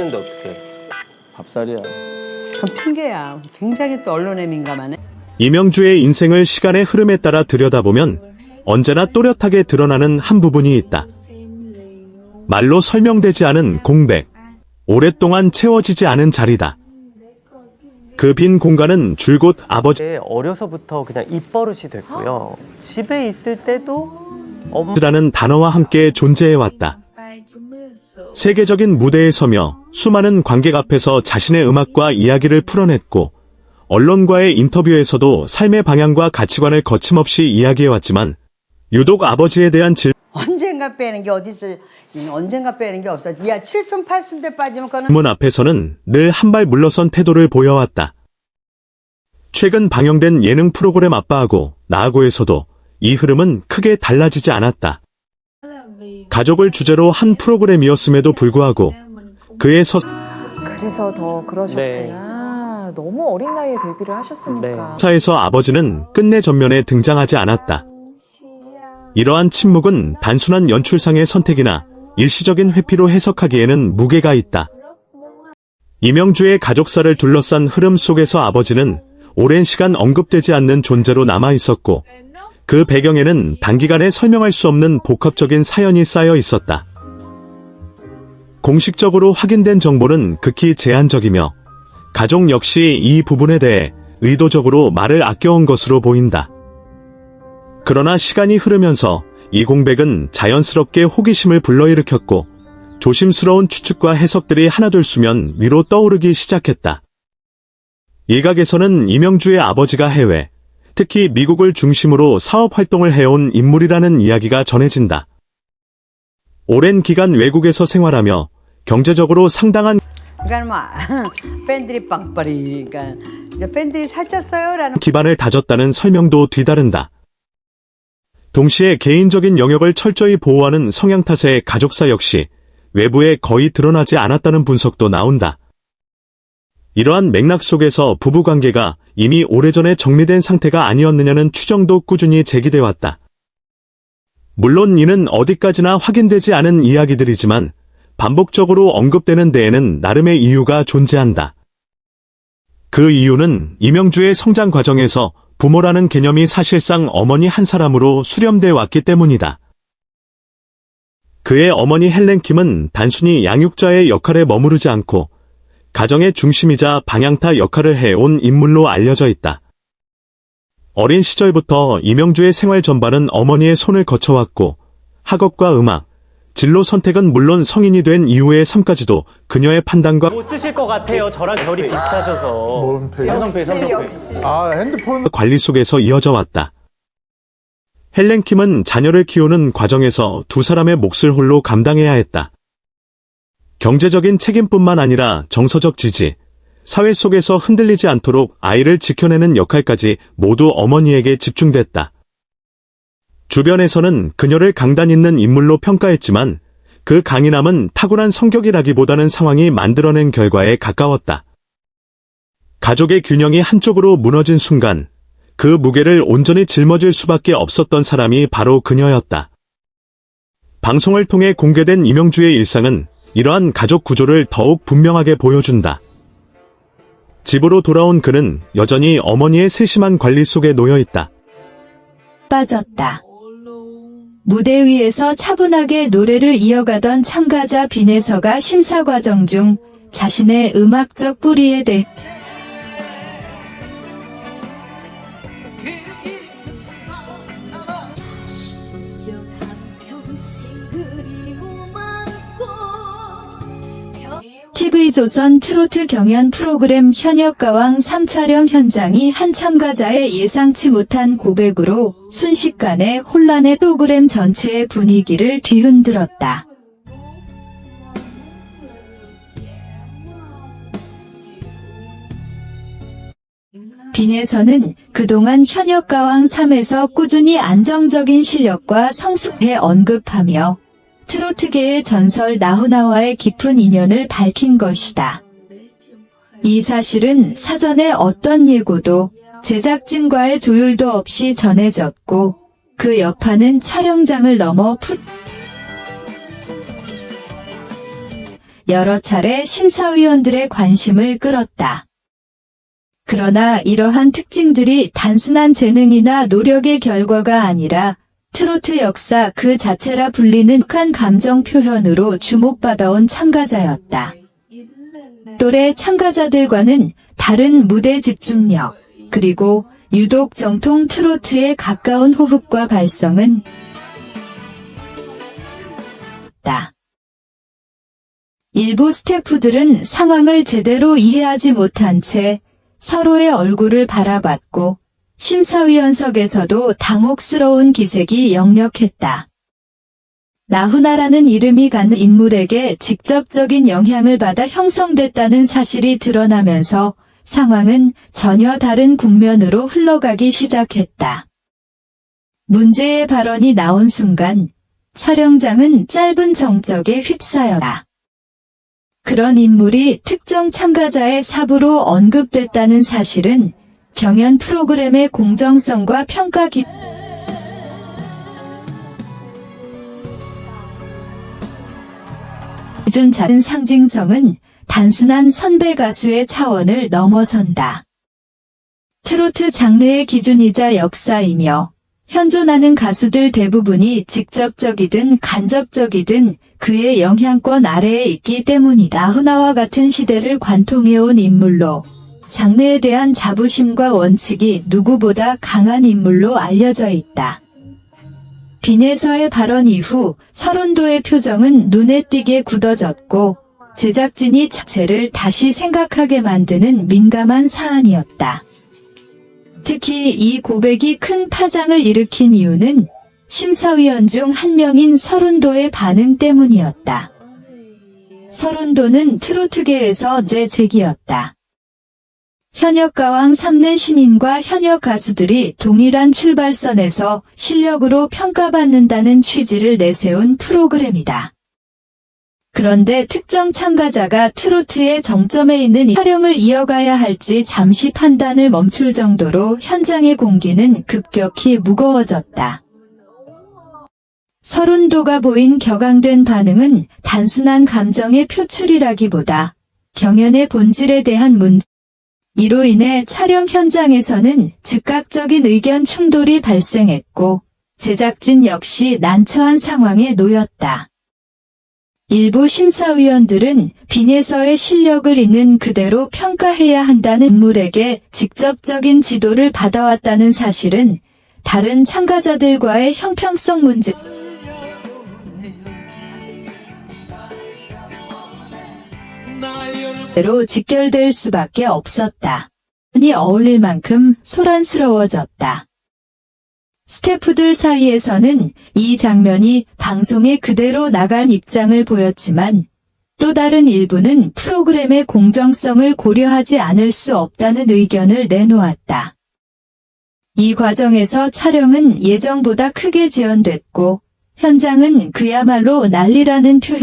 근데 어떻게? 밥살이야. 그건 핑계야. 굉장히 또 언론에 민감하네. 이명주의 인생을 시간의 흐름에 따라 들여다보면 언제나 또렷하게 드러나는 한 부분이 있다. 말로 설명되지 않은 공백, 오랫동안 채워지지 않은 자리다. 그 빈 공간은 줄곧 어려서부터 그냥 입버릇이 됐고요. 집에 있을 때도 아버지라는 단어와 함께 존재해왔다. 세계적인 무대에 서며 수많은 관객 앞에서 자신의 음악과 이야기를 풀어냈고 언론과의 인터뷰에서도 삶의 방향과 가치관을 거침없이 이야기해왔지만 유독 아버지에 대한 언젠가 빼는 게 어딨어. 언젠가 빼는 게 없어. 야, 7순 8순 빠지면 그거는 질문 앞에서는 늘 한 발 물러선 태도를 보여왔다. 최근 방영된 예능 프로그램 아빠하고 나하고에서도 이 흐름은 크게 달라지지 않았다. 가족을 주제로 한 프로그램이었음에도 불구하고 그의 그래서 더 그러셨구나. 너무 어린 나이에 데뷔를 하셨으니까. 서사에서 아버지는 끝내 전면에 등장하지 않았다. 이러한 침묵은 단순한 연출상의 선택이나 일시적인 회피로 해석하기에는 무게가 있다. 이명주의 가족사를 둘러싼 흐름 속에서 아버지는 오랜 시간 언급되지 않는 존재로 남아있었고 그 배경에는 단기간에 설명할 수 없는 복합적인 사연이 쌓여 있었다. 공식적으로 확인된 정보는 극히 제한적이며 가족 역시 이 부분에 대해 의도적으로 말을 아껴온 것으로 보인다. 그러나 시간이 흐르면서 이 공백은 자연스럽게 호기심을 불러일으켰고 조심스러운 추측과 해석들이 하나둘 수면 위로 떠오르기 시작했다. 일각에서는 이명주의 아버지가 해외, 특히 미국을 중심으로 사업 활동을 해온 인물이라는 이야기가 전해진다. 오랜 기간 외국에서 생활하며 경제적으로 상당한 그러니까 뭐 팬들이 빵빠리 그러니까 이제 팬들이 살쪘어요라는 기반을 다졌다는 설명도 뒤다른다. 동시에 개인적인 영역을 철저히 보호하는 성향 탓에 가족사 역시 외부에 거의 드러나지 않았다는 분석도 나온다. 이러한 맥락 속에서 부부관계가 이미 오래전에 정리된 상태가 아니었느냐는 추정도 꾸준히 제기돼 왔다. 물론 이는 어디까지나 확인되지 않은 이야기들이지만 반복적으로 언급되는 데에는 나름의 이유가 존재한다. 그 이유는 이명주의 성장 과정에서 부모라는 개념이 사실상 어머니 한 사람으로 수렴돼 왔기 때문이다. 그의 어머니 헬렌 킴은 단순히 양육자의 역할에 머무르지 않고 가정의 중심이자 방향타 역할을 해온 인물로 알려져 있다. 어린 시절부터 이명주의 생활 전반은 어머니의 손을 거쳐왔고 학업과 음악, 진로 선택은 물론 성인이 된 이후의 삶까지도 그녀의 판단과 못 쓰실 것 같아요. 저랑 결이 비슷하셔서. 뭔 페이? 역시. 아, 핸드폰. 관리 속에서 이어져 왔다. 헬렌 킴은 자녀를 키우는 과정에서 두 사람의 몫을 홀로 감당해야 했다. 경제적인 책임뿐만 아니라 정서적 지지, 사회 속에서 흔들리지 않도록 아이를 지켜내는 역할까지 모두 어머니에게 집중됐다. 주변에서는 그녀를 강단 있는 인물로 평가했지만 그 강인함은 타고난 성격이라기보다는 상황이 만들어낸 결과에 가까웠다. 가족의 균형이 한쪽으로 무너진 순간 그 무게를 온전히 짊어질 수밖에 없었던 사람이 바로 그녀였다. 방송을 통해 공개된 이명주의 일상은 이러한 가족 구조를 더욱 분명하게 보여준다. 집으로 돌아온 그는 여전히 어머니의 세심한 관리 속에 놓여있다. 빠졌다. 무대 위에서 차분하게 노래를 이어가던 참가자 빈에서가 심사 과정 중 자신의 음악적 뿌리에 대해 TV조선 트로트 경연 프로그램 현역가왕 3촬영 현장이 한 참가자의 예상치 못한 고백으로 순식간에 혼란의 프로그램 전체의 분위기를 뒤흔들었다. 빈에서는 그동안 현역가왕 3에서 꾸준히 안정적인 실력과 성숙에 언급하며 트로트계의 전설 나훈아와의 깊은 인연을 밝힌 것이다. 이 사실은 사전에 어떤 예고도 제작진과의 조율도 없이 전해졌고 그 여파는 촬영장을 넘어 여러 차례 심사위원들의 관심을 끌었다. 그러나 이러한 특징들이 단순한 재능이나 노력의 결과가 아니라 트로트 역사 그 자체라 불리는 한 감정 표현으로 주목받아온 참가자였다. 또래 참가자들과는 다른 무대 집중력, 그리고 유독 정통 트로트에 가까운 호흡과 발성은 있다. 일부 스태프들은 상황을 제대로 이해하지 못한 채 서로의 얼굴을 바라봤고 심사위원석에서도 당혹스러운 기색이 역력했다. 나훈아라는 이름이 갖는 인물에게 직접적인 영향을 받아 형성됐다는 사실이 드러나면서 상황은 전혀 다른 국면으로 흘러가기 시작했다. 문제의 발언이 나온 순간 촬영장은 짧은 정적에 휩싸였다. 그런 인물이 특정 참가자의 사부로 언급됐다는 사실은 경연 프로그램의 공정성과 평가 기준 작은 상징성은 단순한 선배 가수의 차원을 넘어선다. 트로트 장르의 기준이자 역사이며 현존하는 가수들 대부분이 직접적이든 간접적이든 그의 영향권 아래에 있기 때문이다. 나훈아와 같은 시대를 관통해온 인물로 장르에 대한 자부심과 원칙이 누구보다 강한 인물로 알려져 있다. 빈에서의 발언 이후 서른도의 표정은 눈에 띄게 굳어졌고 제작진이 자체를 다시 생각하게 만드는 민감한 사안이었다. 특히 이 고백이 큰 파장을 일으킨 이유는 심사위원 중 한 명인 서른도의 반응 때문이었다. 서른도는 트로트계에서 재직이었다. 현역가왕 3는 신인과 현역 가수들이 동일한 출발선에서 실력으로 평가받는다는 취지를 내세운 프로그램이다. 그런데 특정 참가자가 트로트의 정점에 있는 촬영을 이어가야 할지 잠시 판단을 멈출 정도로 현장의 공기는 급격히 무거워졌다. 서른도가 보인 격앙된 반응은 단순한 감정의 표출이라기보다 경연의 본질에 대한 문제, 이로 인해 촬영 현장에서는 즉각적인 의견 충돌이 발생했고 제작진 역시 난처한 상황에 놓였다. 일부 심사위원들은 빈에서의 실력을 있는 그대로 평가해야 한다는 인물에게 직접적인 지도를 받아왔다는 사실은 다른 참가자들과의 형평성 문제로 직결될 수밖에 없었다. 이 어울릴 만큼 소란스러워졌다. 스태프들 사이에서는 이 장면이 방송에 그대로 나갈 입장을 보였지만 또 다른 일부는 프로그램의 공정성을 고려하지 않을 수 없다는 의견을 내놓았다. 이 과정에서 촬영은 예정보다 크게 지연됐고 현장은 그야말로 난리라는 표현